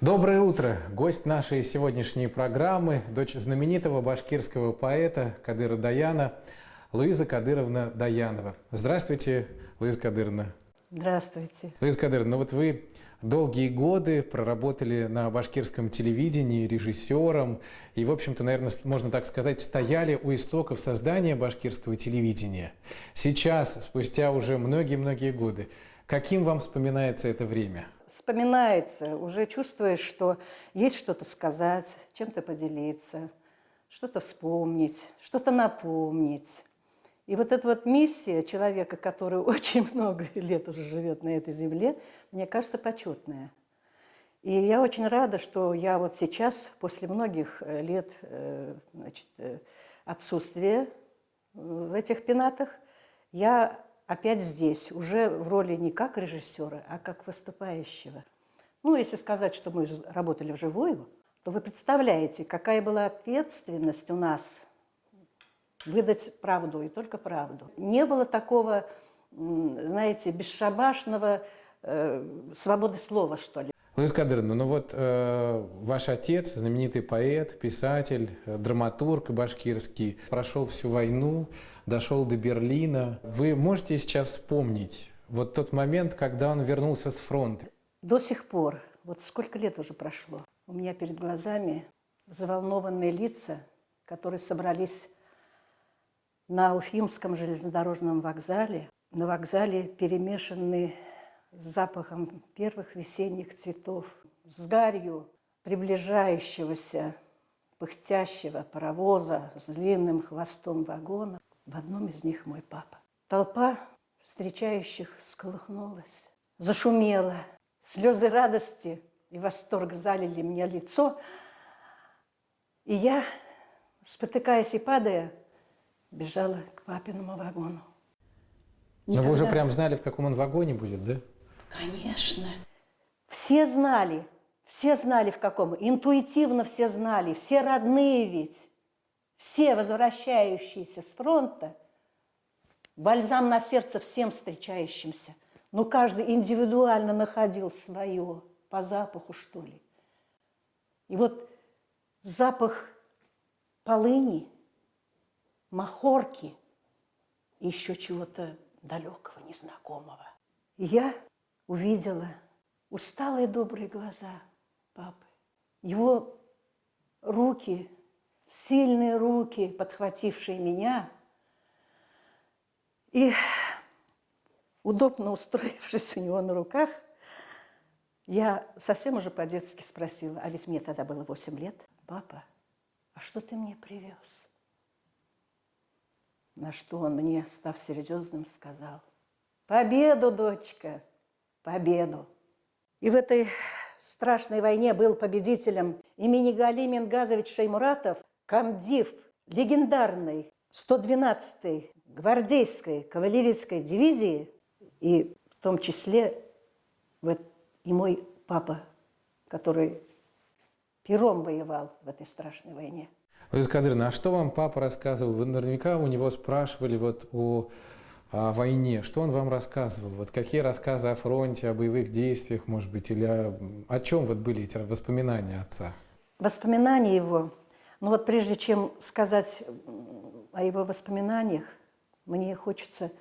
Доброе утро! Гость нашей сегодняшней программы, дочь знаменитого башкирского поэта Кадыра Даяна, Луиза Кадыровна Даянова. Здравствуйте, Луиза Кадыровна. Здравствуйте. Луиза Кадыровна, вот вы долгие годы проработали на башкирском телевидении режиссером и, в общем-то, наверное, можно так сказать, стояли у истоков создания башкирского телевидения. Сейчас, спустя уже многие-многие годы, каким вам вспоминается это время? Вспоминается, уже чувствуешь, что есть что-то сказать, чем-то поделиться, что-то вспомнить, что-то напомнить. И вот эта вот миссия человека, который очень много лет уже живет на этой земле, мне кажется, почетная. И я очень рада, что я вот сейчас, после многих лет отсутствия в этих пенатах, я опять здесь, уже в роли не как режиссера, а как выступающего. Ну, если сказать, что мы работали вживую, то вы представляете, какая была ответственность у нас выдать правду и только правду. Не было такого, знаете, бесшабашного свободы слова, что ли. Луиза Кадыровна, ну вот ваш отец, знаменитый поэт, писатель, драматург башкирский, прошел всю войну, дошел до Берлина. Вы можете сейчас вспомнить вот тот момент, когда он вернулся с фронта? До сих пор, вот сколько лет уже прошло, у меня перед глазами заволнованные лица, которые собрались на Уфимском железнодорожном вокзале, на вокзале, перемешанные с запахом первых весенних цветов, с гарью приближающегося, пыхтящего паровоза с длинным хвостом вагона. В одном из них мой папа. Толпа встречающих всколыхнулась, зашумела. Слезы радости и восторг залили мне лицо. И я, спотыкаясь и падая, бежала к папиному вагону. Но вы уже прям знали, в каком он вагоне будет, да? Конечно. Все знали, в каком. Интуитивно все знали, все родные ведь, все возвращающиеся с фронта, бальзам на сердце всем встречающимся. Но каждый индивидуально находил свое, по запаху, что ли. И вот запах полыни, махорки и еще чего-то далекого, незнакомого. И я увидела усталые добрые глаза папы, его руки, сильные руки, подхватившие меня, и, удобно устроившись у него на руках, я совсем уже по-детски спросила, а ведь мне тогда было 8 лет, папа, а что ты мне привез? На что он мне, став серьезным, сказал: победу, дочка, победу. И в этой страшной войне был победителем имени Гали Мингазович Шаймуратов, комдив легендарной 112-й гвардейской кавалерийской дивизии, и в том числе и мой папа, который пером воевал в этой страшной войне. Луиза Кадыровна, а что вам папа рассказывал? Вы наверняка у него спрашивали вот о войне. Что он вам рассказывал? Вот какие рассказы о фронте, о боевых действиях, может быть, или о чем вот были эти воспоминания отца? Воспоминания его, ну вот прежде чем сказать о его воспоминаниях, мне хочется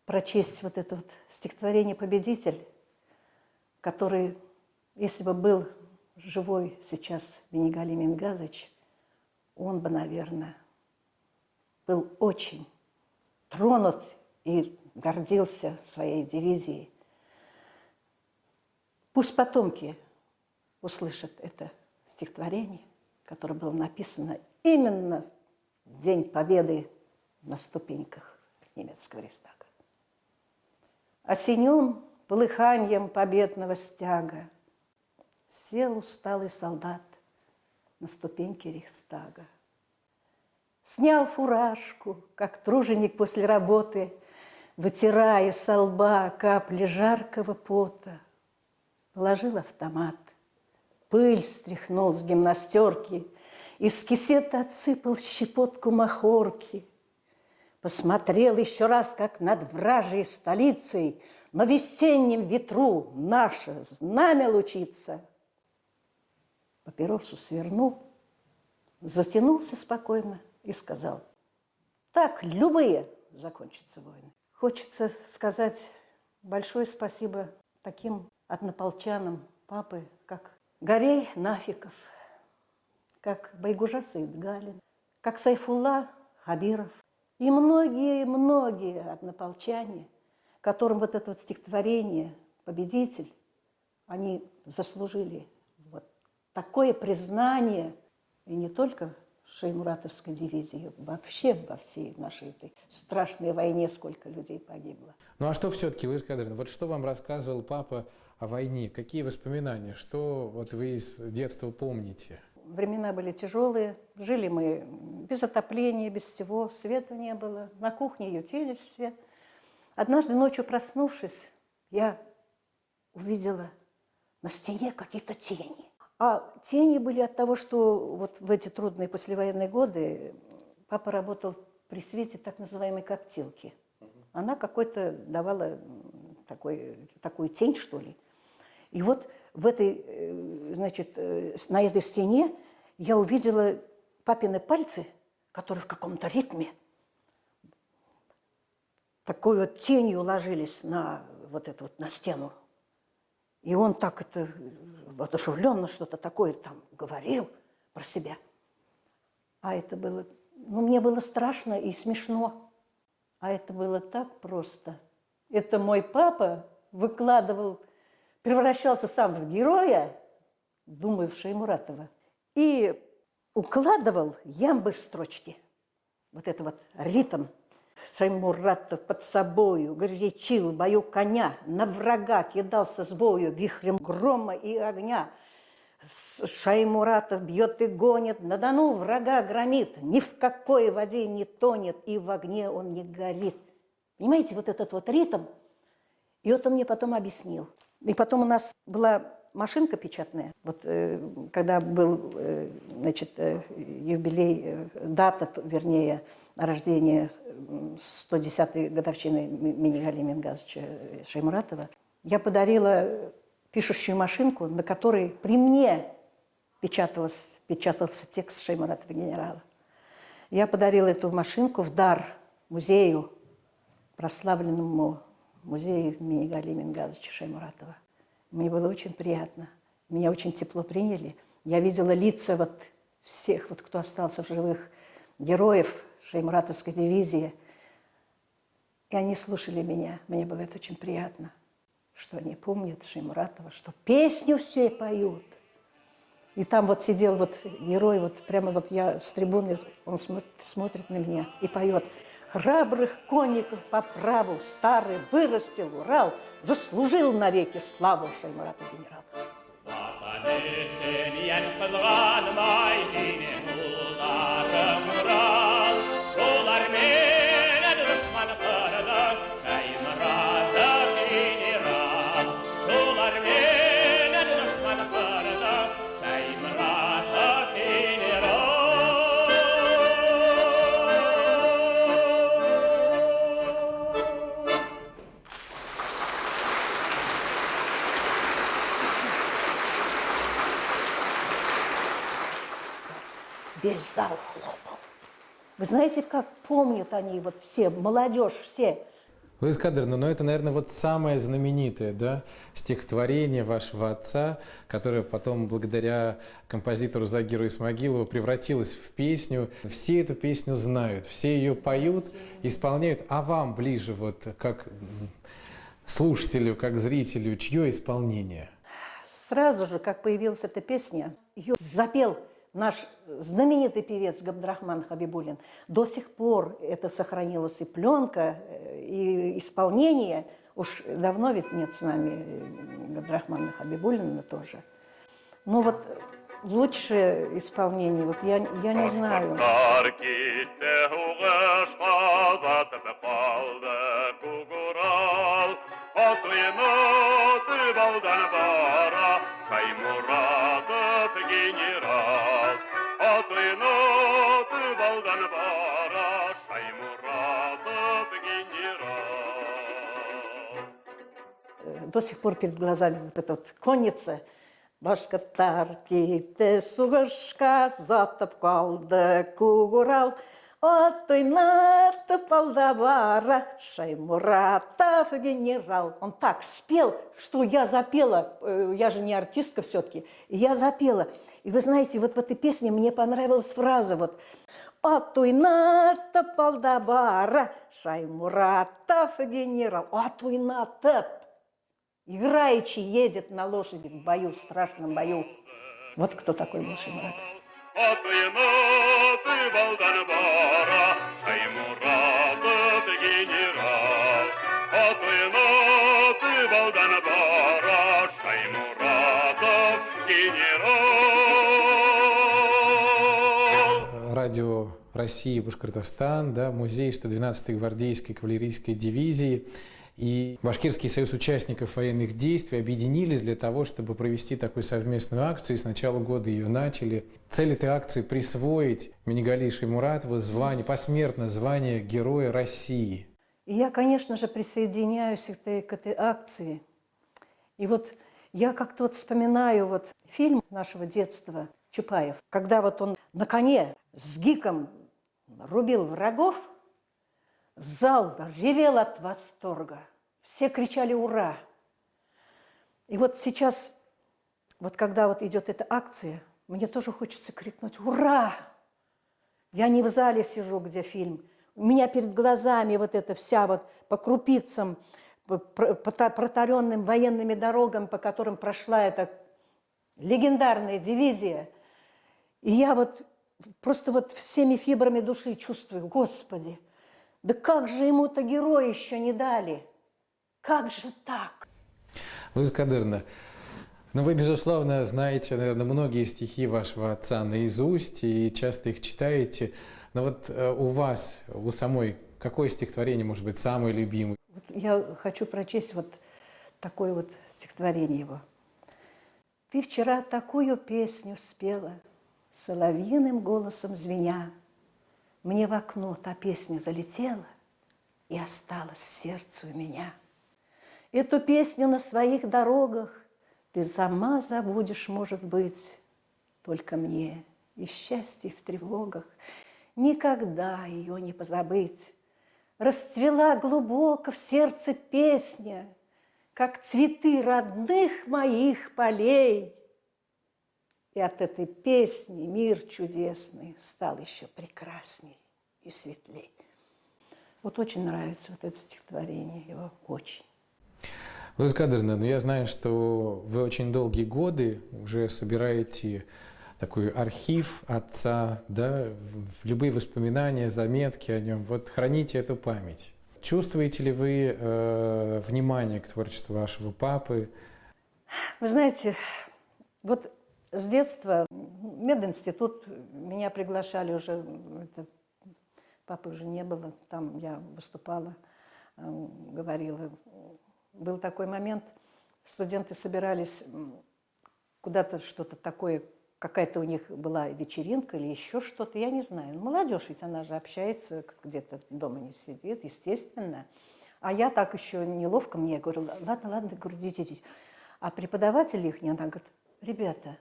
прочесть вот это вот стихотворение «Победитель», который, если бы был живой сейчас Минигали Мингазович, он бы, наверное, был очень тронут и гордился своей дивизией. Пусть потомки услышат это стихотворение, которое было написано именно в День Победы на ступеньках немецкого Рейхстага. Осенен полыханьем победного стяга сел усталый солдат на ступеньке Рейхстага. Снял фуражку, как труженик после работы, вытирая со лба капли жаркого пота. Положил автомат, пыль стряхнул с гимнастерки, из кисета отсыпал щепотку махорки. Посмотрел еще раз, как над вражьей столицей на весеннем ветру наше знамя лучится. папиросу свернул, затянулся спокойно и сказал: так любые закончатся войны. Хочется сказать большое спасибо таким однополчанам папы, как Горей Нафиков, как Байгужа Саидгалин, как Сайфулла Хабиров и многие-многие однополчане, которым вот это вот стихотворение «Победитель», они заслужили вот такое признание, и не только Шаймуратовской дивизии, вообще во всей нашей этой страшной войне сколько людей погибло. Ну а что все-таки, Лариса Кадровна, вот что вам рассказывал папа о войне? Какие воспоминания? Что вот вы из детства помните? Времена были тяжелые, жили мы без отопления, без всего, света не было, на кухне ютились все. Однажды ночью, проснувшись, я увидела на стене какие-то тени. А тени были от того, что вот в эти трудные послевоенные годы папа работал при свете так называемой коптилки. Она какой-то давала такую тень, что ли. И вот в этой, значит, на этой стене я увидела папины пальцы, которые в каком-то ритме такой вот тенью ложились на вот эту вот на стену. И он так это воодушевленно что-то такое там говорил про себя. А это было, ну, мне было страшно и смешно. А это было так просто. Это мой папа выкладывал, превращался сам в героя, думаю, в Шаймуратова, и укладывал ямбы в строчки. Вот это вот ритм. Шаймуратов под собою горячил в бою коня, на врага кидался с бою вихрем грома и огня. Шаймуратов бьет и гонит, на Дону врага громит, ни в какой воде не тонет, и в огне он не горит. Понимаете, вот этот вот ритм, и вот он мне потом объяснил. И потом у нас была машинка печатная. Вот когда был, значит, юбилей, дата, вернее, рождения 110-й годовщины имени Галии Мингазовича Шаймуратова, я подарила пишущую машинку, на которой при мне печатался текст Шаймуратова генерала. Я подарила эту машинку в дар музею, прославленному музею имени Галии Мингазовича Шаймуратова. Мне было очень приятно. Меня очень тепло приняли. Я видела лица вот всех, вот, кто остался в живых, героев Шаймуратовской дивизии. И они слушали меня. Мне было это очень приятно, что они помнят Шаймуратова, что песню все поют. И там вот сидел вот герой, вот прямо вот я с трибуны, он смотрит на меня и поет: «Храбрых конников по праву старый вырастил Урал, заслужил навеки славу Шаймуратов генерал». Весь зал хлопал. Вы знаете, как помнят они, вот все, молодежь, все. Лариса Кадровна, но это, наверное, вот самое знаменитое, да, стихотворение вашего отца, которое потом, благодаря композитору Загиру Исмагилову, превратилось в песню. Все эту песню знают, все ее поют, исполняют. А вам ближе, вот как слушателю, как зрителю, чье исполнение? Сразу же, как появилась эта песня, ее запел наш знаменитый певец Габдрахман Хабибуллин. До сих пор это сохранилось и пленка, и исполнение. Уж давно ведь нет с нами Габдрахмана Хабибуллина тоже. Но вот лучшее исполнение, вот я не знаю. До сих пор перед глазами вот эта вот конница, Башкаттар кейті суғышқа затып қалды Кугурал. От ойнатып алда бара Шаймуратов генерал. Он так спел, что я запела. Я же не артистка все-таки. Я запела. И вы знаете, вот в этой песне мне понравилась фраза вот «От ойнатып алда бара Шаймуратов генерал». От ойнатып. Играючи едет на лошади в бою, в страшном бою. Вот кто такой был Шаймуратов. Радио России, Башкортостан, да, музей 112-й гвардейской кавалерийской дивизии и Башкирский союз участников военных действий объединились для того, чтобы провести такую совместную акцию. И с начала года ее начали. Цель этой акции – присвоить Минигали Шаймуратову звание, посмертно звание Героя России. И я, конечно же, присоединяюсь к этой акции. И вот я как-то вот вспоминаю вот фильм нашего детства Чапаев, когда вот он на коне с гиком рубил врагов, зал ревел от восторга. Все кричали «Ура!». И вот сейчас, вот когда вот идет эта акция, мне тоже хочется крикнуть «Ура!». Я не в зале сижу, где фильм. У меня перед глазами вот эта вся вот по крупицам, по протаренным военными дорогам, по которым прошла эта легендарная дивизия. И я вот просто вот всеми фибрами души чувствую, Господи, да как же ему-то героя еще не дали? Как же так? Луиза Кадыровна, ну вы, безусловно, знаете, наверное, многие стихи вашего отца наизусть и часто их читаете. Но вот у вас, у самой, какое стихотворение, может быть, самое любимое? Вот я хочу прочесть вот такое вот стихотворение его. «Ты вчера такую песню спела, соловьиным голосом звеня. Мне в окно та песня залетела и осталась в сердце у меня. Эту песню на своих дорогах ты сама забудешь, может быть, только мне и в счастье, и в тревогах никогда ее не позабыть. Расцвела глубоко в сердце песня, как цветы родных моих полей. И от этой песни мир чудесный стал еще прекрасней и светлей». Вот очень нравится вот это стихотворение его, очень. Луиза Кадыровна, ну я знаю, что вы очень долгие годы уже собираете такой архив отца, да, любые воспоминания, заметки о нем. Вот храните эту память. Чувствуете ли вы внимание к творчеству вашего папы? Вы знаете, вот с детства в мединститут меня приглашали уже, папы уже не было, там я выступала, говорила. Был такой момент, студенты собирались куда-то, что-то такое, какая-то у них была вечеринка или еще что-то, я не знаю. Молодежь ведь, она же общается, где-то дома не сидит, естественно. А я так еще неловко, мне говорю, ладно, говорю, идите. А преподаватель их, она говорит, ребята,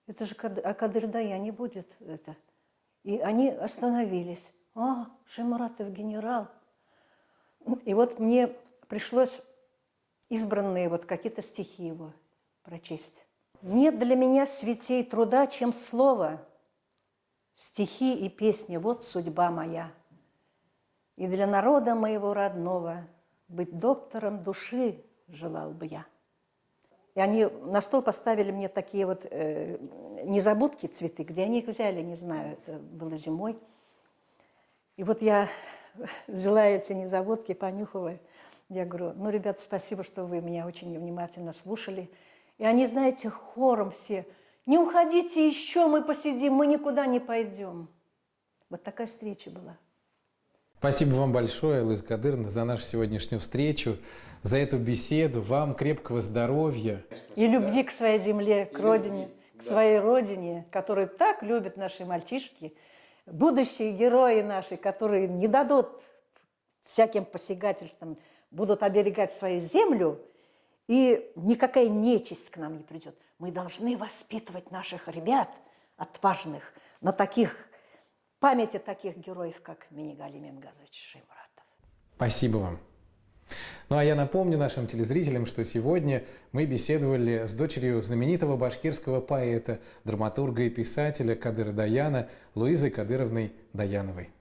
это же Кадыр Даяни будет это. И они остановились. А, Шаймуратов генерал. И вот мне пришлось избранные вот какие-то стихи его прочесть. «Нет для меня святей труда, чем слово, стихи и песни, вот судьба моя. И для народа моего родного быть доктором души желал бы я». И они на стол поставили мне такие вот незабудки, цветы, где они их взяли, не знаю, это было зимой. И вот я взяла эти незабудки, понюхала. Я говорю, ну, ребята, спасибо, что вы меня очень внимательно слушали. И они, знаете, хором все, не уходите еще, мы посидим, мы никуда не пойдем. Вот такая встреча была. Спасибо вам большое, Луиза Кадыровна, за нашу сегодняшнюю встречу, за эту беседу. Вам крепкого здоровья. И любви к своей земле, к родине, к своей родине, которую так любят наши мальчишки, будущие герои наши, которые не дадут всяким посягательствам, будут оберегать свою землю, и никакая нечисть к нам не придет. Мы Мы должны воспитывать наших ребят отважных на памяти таких героев, как Минигалий Мингазович Шаймуратов. Спасибо вам. Ну а я напомню нашим телезрителям, что сегодня мы беседовали с дочерью знаменитого башкирского поэта, драматурга и писателя Кадыра Даяна Луизой Кадыровной Даяновой.